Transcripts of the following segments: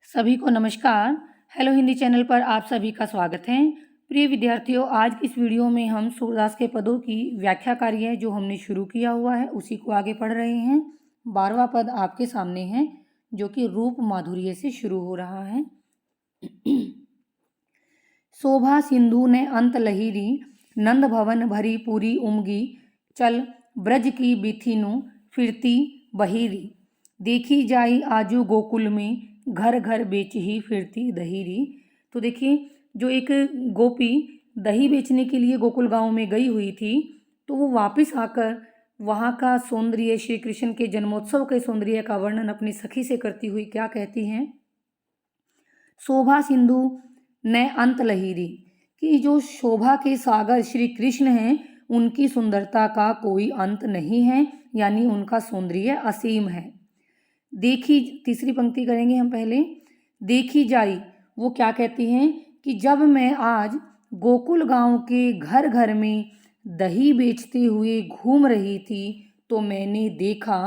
सभी को नमस्कार। हेलो हिंदी चैनल पर आप सभी का स्वागत है। प्रिय विद्यार्थियों, आज की इस वीडियो में हम सूरदास के पदों की व्याख्या कार्य जो हमने शुरू किया हुआ है उसी को आगे पढ़ रहे हैं। 12वां पद आपके सामने है जो कि रूप माधुर्य से शुरू हो रहा है। शोभा सिंधु ने अंत लहीरी, नंद भवन भरी पूरी उमगी, चल ब्रज की बिथिनु फिरती बहीरी, देखी जाई आजू गोकुल में, घर घर बेचही फिरती दहीरी। तो देखिए, जो एक गोपी दही बेचने के लिए गोकुल गांव में गई हुई थी, तो वो वापस आकर वहाँ का सौंदर्य, श्री कृष्ण के जन्मोत्सव के सौंदर्य का वर्णन अपनी सखी से करती हुई क्या कहती हैं? शोभा सिंधु ने अंत लहीरी, कि जो शोभा के सागर श्री कृष्ण हैं उनकी सुंदरता का कोई अंत नहीं है, यानी उनका सौंदर्य असीम है। देखी, तीसरी पंक्ति करेंगे हम पहले। देखी जाई, वो क्या कहती हैं कि जब मैं आज गोकुल गांव के घर घर में दही बेचते हुए घूम रही थी तो मैंने देखा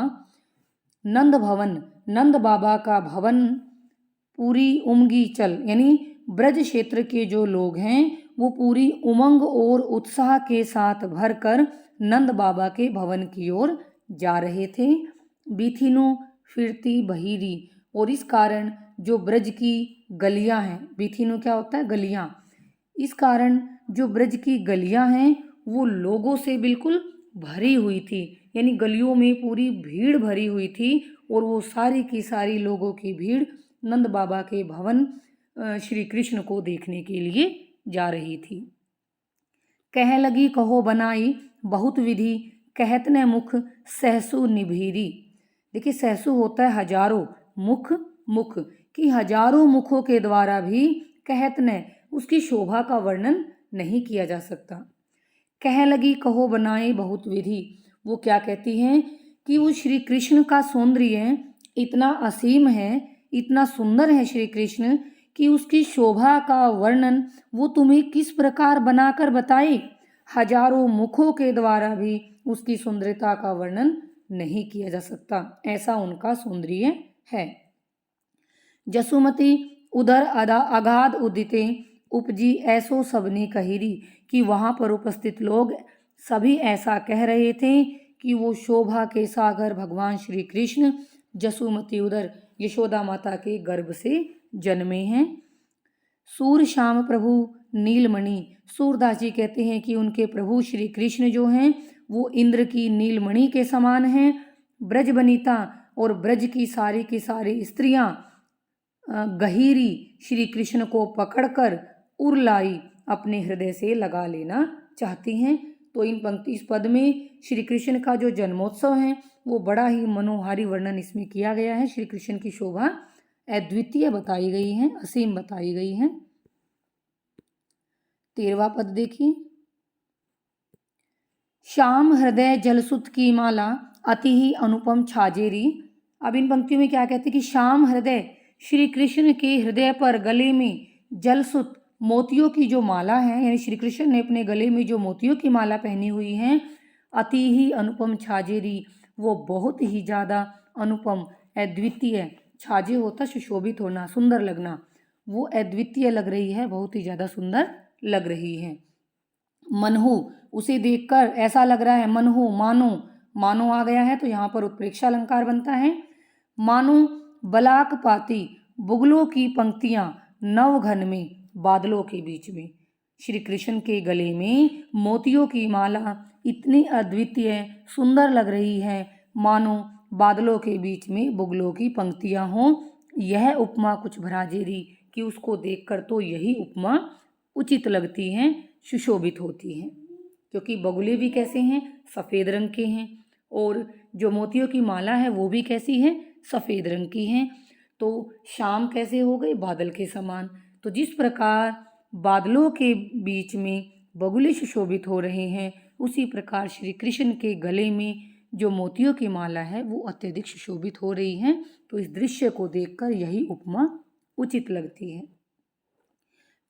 नंद भवन, नंद बाबा का भवन, पूरी उमगी चल, यानी ब्रज क्षेत्र के जो लोग हैं वो पूरी उमंग और उत्साह के साथ भरकर नंद बाबा के भवन की ओर जा रहे थे। बीथिनु फिरती बहीरी, और इस कारण जो ब्रज की गलियां हैं, बीथिनु क्या होता है? गलियां। इस कारण जो ब्रज की गलियां हैं वो लोगों से बिल्कुल भरी हुई थी, यानी गलियों में पूरी भीड़ भरी हुई थी और वो सारी की सारी लोगों की भीड़ नंद बाबा के भवन श्री कृष्ण को देखने के लिए जा रही थी। कह लगी कहो बनाई बहुत विधि, कहत ने मुख सहसु निभीरी। देखिए, सहसु होता है हजारों, मुख मुख, कि हजारों मुखों के द्वारा भी कहत ने, उसकी शोभा का वर्णन नहीं किया जा सकता। कह लगी कहो बनाए बहुत विधि, वो क्या कहती हैं कि वो श्री कृष्ण का सौंदर्य इतना असीम है, इतना सुंदर है श्री कृष्ण, कि उसकी शोभा का वर्णन वो तुम्हें किस प्रकार बनाकर बताए। हजारों मुखों के द्वारा भी उसकी सुंदरता का वर्णन नहीं किया जा सकता, ऐसा उनका सौंदर्य है। जसुमती उदर अगाध उदिते, उपजी ऐसो सबने कहिरी, कि वहाँ पर उपस्थित लोग सभी ऐसा कह रहे थे कि वो शोभा के सागर भगवान श्री कृष्ण जसुमती उदर, यशोदा माता के गर्भ से जन्मे हैं। सूर श्याम प्रभु नीलमणि, सूरदास जी कहते हैं कि उनके प्रभु श्री कृष्ण जो हैं वो इंद्र की लाई के समान हैं। ब्रज बनिता, और ब्रज की सारी स्त्रियां गहीरी, श्री कृष्ण को पकड़कर उरलाई अपने हृदय से लगा लेना चाहती हैं। तो इन पंक्ति, इस पद में श्री कृष्ण का जो जन्मोत्सव है वो बड़ा ही मनोहारी वर्णन इसमें किया गया है। श्री कृष्ण की शोभा अद्वितीय बताई गई है, असीम बताई गई है। 13वां पद देखिए। श्याम हृदय जलसुत की माला, अति ही अनुपम छाजेरी। अब इन पंक्तियों में क्या कहते हैं कि श्याम हृदय, श्री कृष्ण के हृदय पर गले में जलसुत, मोतियों की जो माला है, यानी श्री कृष्ण ने अपने गले में जो मोतियों की माला पहनी हुई है, अति ही अनुपम छाजेरी, वो बहुत ही ज़्यादा अनुपम, अद्वितीय, छाजे होता सुशोभित होना, सुंदर लगना, वो अद्वितीय लग रही है, बहुत ही ज़्यादा सुंदर लग रही है। मनहु, उसे देखकर ऐसा लग रहा है, मनहु मानो, मानो आ गया है तो यहाँ पर उत्प्रेक्षा अलंकार बनता है। मानो बलाक पाती, बुगलों की पंक्तियां नवघन में, बादलों के बीच में, श्री कृष्ण के गले में मोतियों की माला इतनी अद्वितीय सुंदर लग रही है मानो बादलों के बीच में बुगलों की पंक्तियां हों। यह उपमा कुछ भराजेरी, कि उसको देखकर तो यही उपमा उचित लगती हैं, सुशोभित होती हैं, क्योंकि बगुले भी कैसे हैं? सफ़ेद रंग के हैं, और जो मोतियों की माला है वो भी कैसी है? सफ़ेद रंग की हैं। तो शाम कैसे हो गए? बादल के समान। तो जिस प्रकार बादलों के बीच में बगुले सुशोभित हो रहे हैं, उसी प्रकार श्री कृष्ण के गले में जो मोतियों की माला है वो अत्यधिक सुशोभित हो रही है। तो इस दृश्य को देखकर यही उपमा उचित लगती है।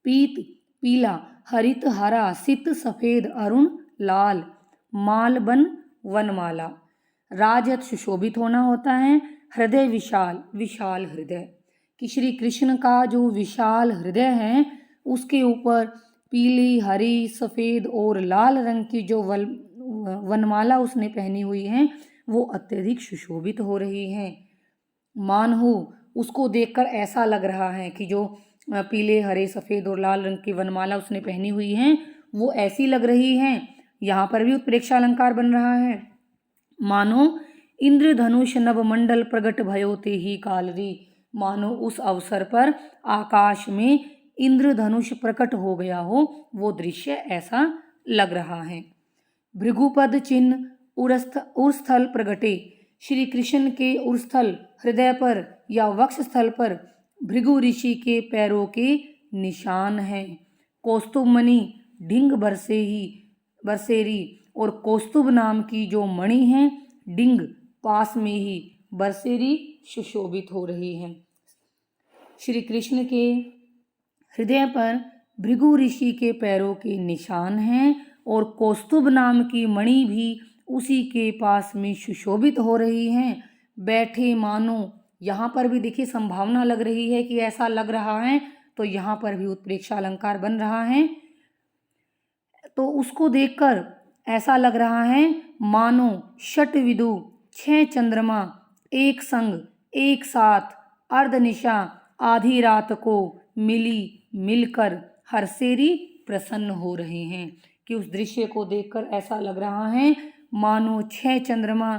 पीत पीला, हरित हरा, सित सफेद, अरुण लाल, मालबन वनमाला। राजत सुशोभित होना होता है। हृदय विशाल, विशाल हृदय, कि श्री कृष्ण का जो विशाल हृदय है उसके ऊपर पीली, हरी, सफ़ेद और लाल रंग की जो वनमाला उसने पहनी हुई है वो अत्यधिक सुशोभित हो रही है। मानो उसको देखकर ऐसा लग रहा है कि जो पीले, हरे, सफ़ेद और लाल रंग की वनमाला उसने पहनी हुई है वो ऐसी लग रही है। यहाँ पर भी उत्प्रेक्षा अलंकार बन रहा है। मानो इंद्रधनुष नवमंडल प्रगट भयो ते ही कालरी। मानो उस अवसर पर आकाश में इंद्रधनुष प्रकट हो गया हो, वो दृश्य ऐसा लग रहा है। भृगुपद चिन्ह उरस्थल प्रगटे। श्री कृष्ण के उरस्थल हृदय पर या वक्ष स्थल पर भृगु ऋषि के पैरों के निशान हैं। कौस्तुभ मणि ढिंग बरसेरी और कौस्तुभ नाम की जो मणि है डिंग पास में ही बरसेरी सुशोभित हो रही है। श्री कृष्ण के हृदय पर भृगु ऋषि के पैरों के निशान हैं और कौस्तुभ नाम की मणि भी उसी के पास में सुशोभित हो रही हैं। बैठे मानो, यहाँ पर भी देखिए संभावना लग रही है कि ऐसा लग रहा है, तो यहाँ पर भी उत्प्रेक्षा अलंकार बन रहा है। तो उसको देखकर ऐसा लग रहा है मानो षटविदु 6 चंद्रमा एक संग एक साथ अर्धनिशा आधी रात को मिलकर हरसेरी प्रसन्न हो रहे हैं। कि उस दृश्य को देखकर ऐसा लग रहा है मानो 6 चंद्रमा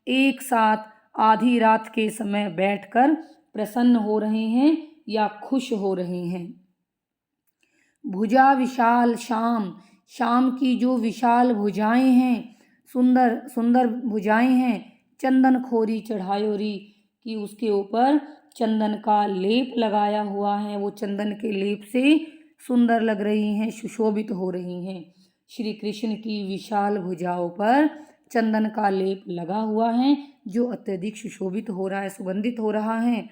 एक साथ आधी रात के समय बैठकर प्रसन्न हो रहे हैं या खुश हो रहे हैं। भुजा विशाल श्याम, श्याम की जो विशाल भुजाएं हैं, सुंदर सुंदर भुजाएं हैं। चंदन खोरी चढ़ायोरी, कि उसके ऊपर चंदन का लेप लगाया हुआ है, वो चंदन के लेप से सुंदर लग रही हैं, सुशोभित हो रही हैं। श्री कृष्ण की विशाल भुजाओं पर चंदन का लेप लगा हुआ है जो अत्यधिक सुशोभित हो रहा है, सुगंधित हो रहा है।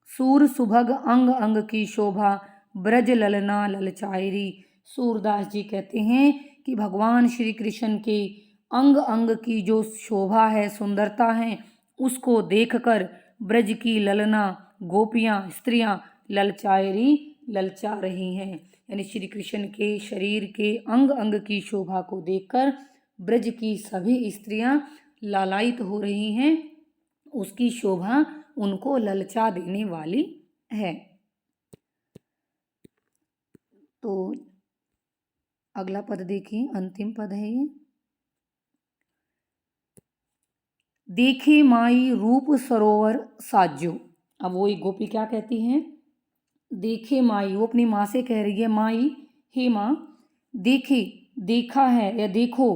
सूर सुभग अंग अंग की शोभा ब्रज ललना ललचायरी। सूरदास जी कहते हैं कि भगवान श्री कृष्ण के अंग अंग की जो शोभा है, सुंदरता है, उसको देखकर ब्रज की ललना गोपियाँ, स्त्रियाँ ललचा रही हैं। यानी श्री कृष्ण के शरीर के अंग अंग की शोभा को देखकर ब्रज की सभी स्त्रियाँ लालायित हो रही हैं। उसकी शोभा उनको ललचा देने वाली है। तो अगला पद देखिए, अंतिम पद है ये। देखे माई रूप सरोवर साज्यो। अब वो एक गोपी क्या कहती हैं, देखे माई, वो अपनी माँ से कह रही है, माई हे माँ, देखे, देखा है या देखो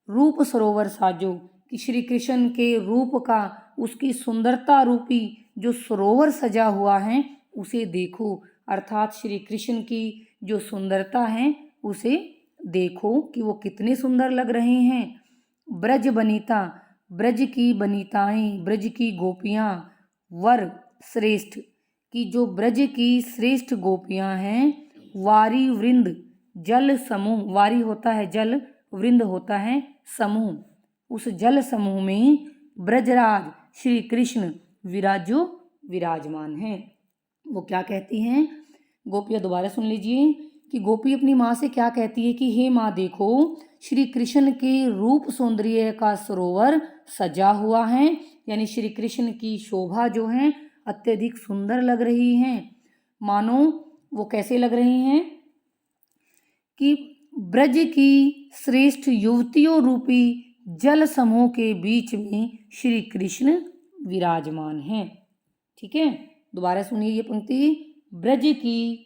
रूप सरोवर साजो, कि श्री कृष्ण के रूप का, उसकी सुंदरता रूपी जो सरोवर सजा हुआ है उसे देखो। अर्थात श्री कृष्ण की जो सुंदरता है उसे देखो कि वो कितने सुंदर लग रहे हैं। ब्रज बनीता, ब्रज की बनीताएं, ब्रज की गोपियाँ, वर श्रेष्ठ, कि जो ब्रज की श्रेष्ठ गोपियाँ हैं। वारी वृंद जल समूह, वारी होता है जल, वृंद होता है समूह, उस जल समूह में ब्रजराज श्री कृष्ण विराजमान हैं। वो क्या कहती हैं गोपियाँ, दोबारा सुन लीजिए कि गोपी अपनी माँ से क्या कहती है कि हे माँ देखो, श्री कृष्ण के रूप सौंदर्य का सरोवर सजा हुआ है। यानी श्री कृष्ण की शोभा जो है अत्यधिक सुंदर लग रही हैं। मानो वो कैसे लग रही हैं कि ब्रज की श्रेष्ठ युवतियों रूपी जल समूह के बीच में श्री कृष्ण विराजमान हैं। ठीक है, दोबारा सुनिए ये पंक्ति, ब्रज की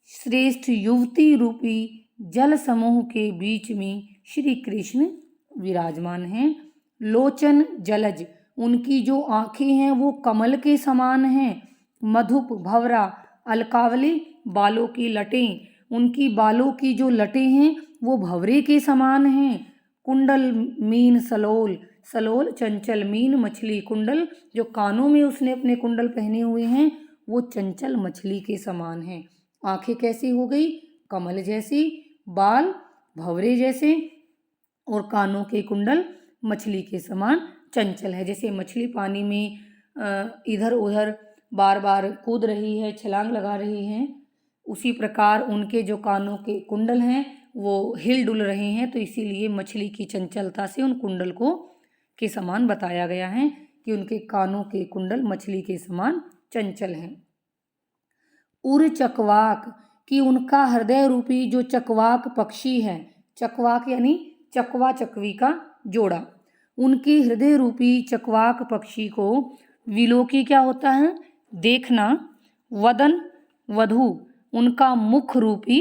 श्रेष्ठ युवती रूपी जल समूह के बीच में श्री कृष्ण विराजमान हैं। लोचन जलज, उनकी जो आँखें हैं वो कमल के समान हैं। मधुप भवरा अलकावली, बालों की लटें, उनकी बालों की जो लटें हैं वो भवरे के समान हैं। कुंडल मीन सलोल, सलोल चंचल, मीन मछली, कुंडल जो कानों में उसने अपने कुंडल पहने हुए हैं वो चंचल मछली के समान हैं। आंखें कैसी हो गई, कमल जैसी, बाल भवरे जैसे और कानों के कुंडल मछली के समान चंचल है। जैसे मछली पानी में इधर उधर बार बार कूद रही है, छलांग लगा रही हैं, उसी प्रकार उनके जो कानों के कुंडल हैं वो हिल डुल रहे हैं। तो इसीलिए मछली की चंचलता से उन कुंडल को के समान बताया गया है कि उनके कानों के कुंडल मछली के समान चंचल हैं। उर चकवाक कि उनका हृदय रूपी जो चकवाक पक्षी है, चकवाक यानी चकवा चकवी का जोड़ा, उनके हृदय रूपी चकवाक पक्षी को विलोकी क्या होता है, देखना, वदन वधु उनका मुख रूपी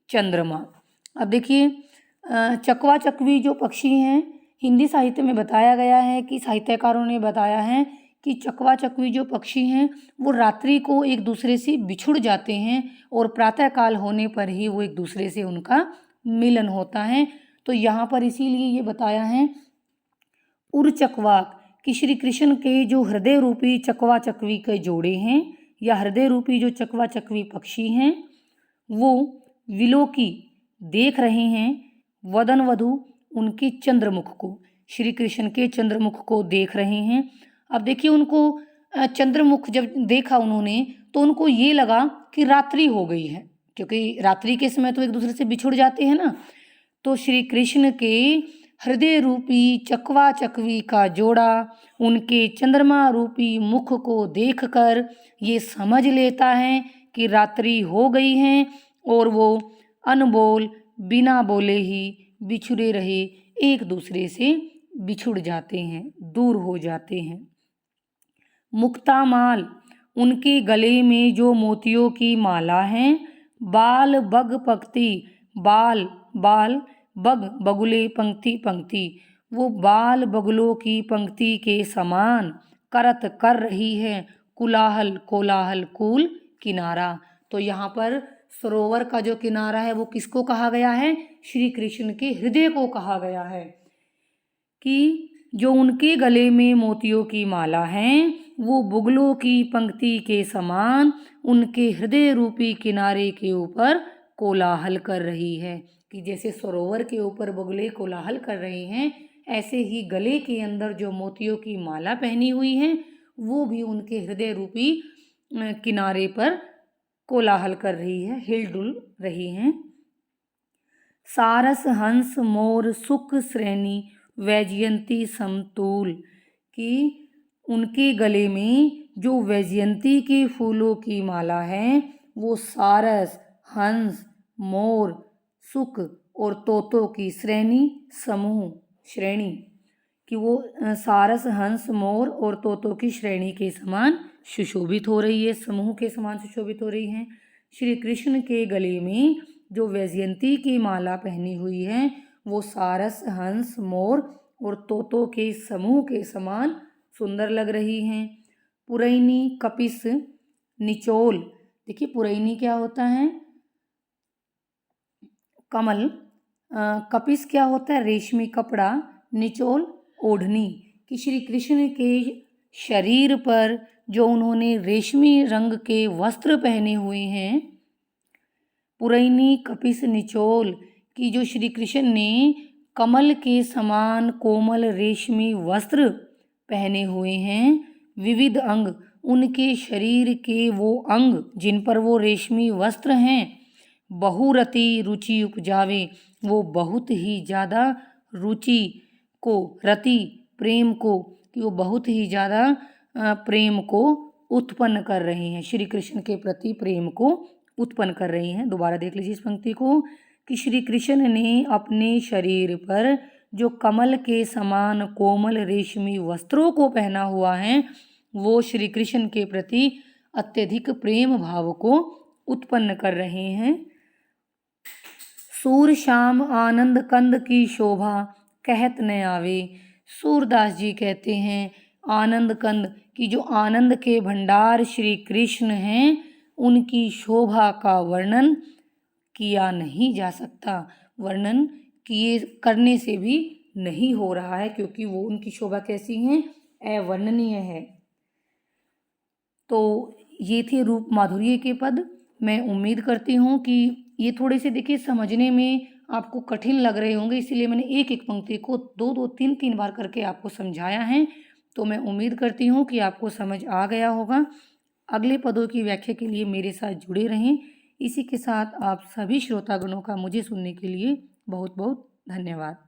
चंद्रमा। अब देखिए चकवा चकवी जो पक्षी हैं, हिंदी साहित्य में बताया गया है कि साहित्यकारों ने बताया है कि चकवा चकवी जो पक्षी हैं वो रात्रि को एक दूसरे से बिछुड़ जाते हैं और प्रातःकाल होने पर ही वो एक दूसरे से उनका मिलन होता है। तो यहाँ पर इसीलिए ये बताया है उर चकवाक कि श्री कृष्ण के जो हृदय रूपी चकवा चकवी के जोड़े हैं या हृदय रूपी जो चकवा चकवी पक्षी हैं वो विलोकी देख रहे हैं, वदन वधु उनके चंद्रमुख को, श्री कृष्ण के चंद्रमुख को देख रहे हैं। अब देखिए उनको चंद्रमुख जब देखा उन्होंने तो उनको ये लगा कि रात्रि हो गई है, क्योंकि रात्रि के समय तो एक दूसरे से बिछुड़ जाते हैं ना। तो श्री कृष्ण के हृदय रूपी चकवा चकवी का जोड़ा उनके चंद्रमा रूपी मुख को देखकर ये समझ लेता है कि रात्रि हो गई है और वो अनबोल बिना बोले ही बिछुड़े रहे एक दूसरे से बिछुड़ जाते हैं, दूर हो जाते हैं। मुक्तामाल उनके गले में जो मोतियों की माला है, बाल बग पंक्ति, बाल बाल बग बगुले पंक्ति पंक्ति, वो बाल बगुलों की पंक्ति के समान करत कर रही है, कुलाहल कोलाहल कूल किनारा। तो यहाँ पर सरोवर का जो किनारा है वो किसको कहा गया है, श्री कृष्ण के हृदय को कहा गया है कि जो उनके गले में मोतियों की माला है वो बुगलों की पंक्ति के समान उनके हृदय रूपी किनारे के ऊपर कोलाहल कर रही है। कि जैसे सरोवर के ऊपर बुगले कोलाहल कर रहे हैं, ऐसे ही गले के अंदर जो मोतियों की माला पहनी हुई है वो भी उनके हृदय रूपी किनारे पर कोलाहल कर रही है, हिलडुल रही हैं। सारस हंस मोर सुख श्रेणी वैजयंती समतूल कि उनके गले में जो वैजयंती के फूलों की माला है वो सारस, हंस, मोर, सुक और तोतों की श्रेणी समूह श्रेणी कि वो सारस, हंस, मोर और तोतों की श्रेणी के समान सुशोभित हो रही है, समूह के समान सुशोभित हो रही हैं। श्री कृष्ण के गले में जो वैजयंती की माला पहनी हुई है वो सारस, हंस, मोर और तोतों के समूह के समान सुंदर लग रही हैं। पुरैनी कपिस निचोल, देखिए पुरैनी क्या होता है, कमल, कपिस क्या होता है, रेशमी कपड़ा, निचोल ओढ़नी कि श्री कृष्ण के शरीर पर जो उन्होंने रेशमी रंग के वस्त्र पहने हुए हैं, पुरैनी कपिस निचोल कि जो श्री कृष्ण ने कमल के समान कोमल रेशमी वस्त्र पहने हुए हैं, विविध अंग उनके शरीर के वो अंग जिन पर वो रेशमी वस्त्र हैं, बहुरति रुचि उपजावे वो बहुत ही ज़्यादा रुचि को, रति प्रेम को, कि वो बहुत ही ज़्यादा प्रेम को उत्पन्न कर रहे हैं, श्री कृष्ण के प्रति प्रेम को उत्पन्न कर रही हैं। दोबारा देख लीजिए इस पंक्ति को कि श्री कृष्ण ने अपने शरीर पर जो कमल के समान कोमल रेशमी वस्त्रों को पहना हुआ है वो श्री कृष्ण के प्रति अत्यधिक प्रेम भाव को उत्पन्न कर रहे हैं। सूर श्याम आनंद कंद की शोभा कहत न आवे, सूरदास जी कहते हैं आनंद कंद की जो आनंद के भंडार श्री कृष्ण हैं उनकी शोभा का वर्णन किया नहीं जा सकता, वर्णन किए करने से भी नहीं हो रहा है, क्योंकि वो उनकी शोभा कैसी है, अवर्णनीय है। तो ये थे रूप माधुर्य के पद। मैं उम्मीद करती हूँ कि ये थोड़े से देखिए समझने में आपको कठिन लग रहे होंगे, इसीलिए मैंने एक एक पंक्ति को दो दो तीन तीन बार करके आपको समझाया है। तो मैं उम्मीद करती हूँ कि आपको समझ आ गया होगा। अगले पदों की व्याख्या के लिए मेरे साथ जुड़े रहें। इसी के साथ आप सभी श्रोतागणों का मुझे सुनने के लिए बहुत बहुत धन्यवाद।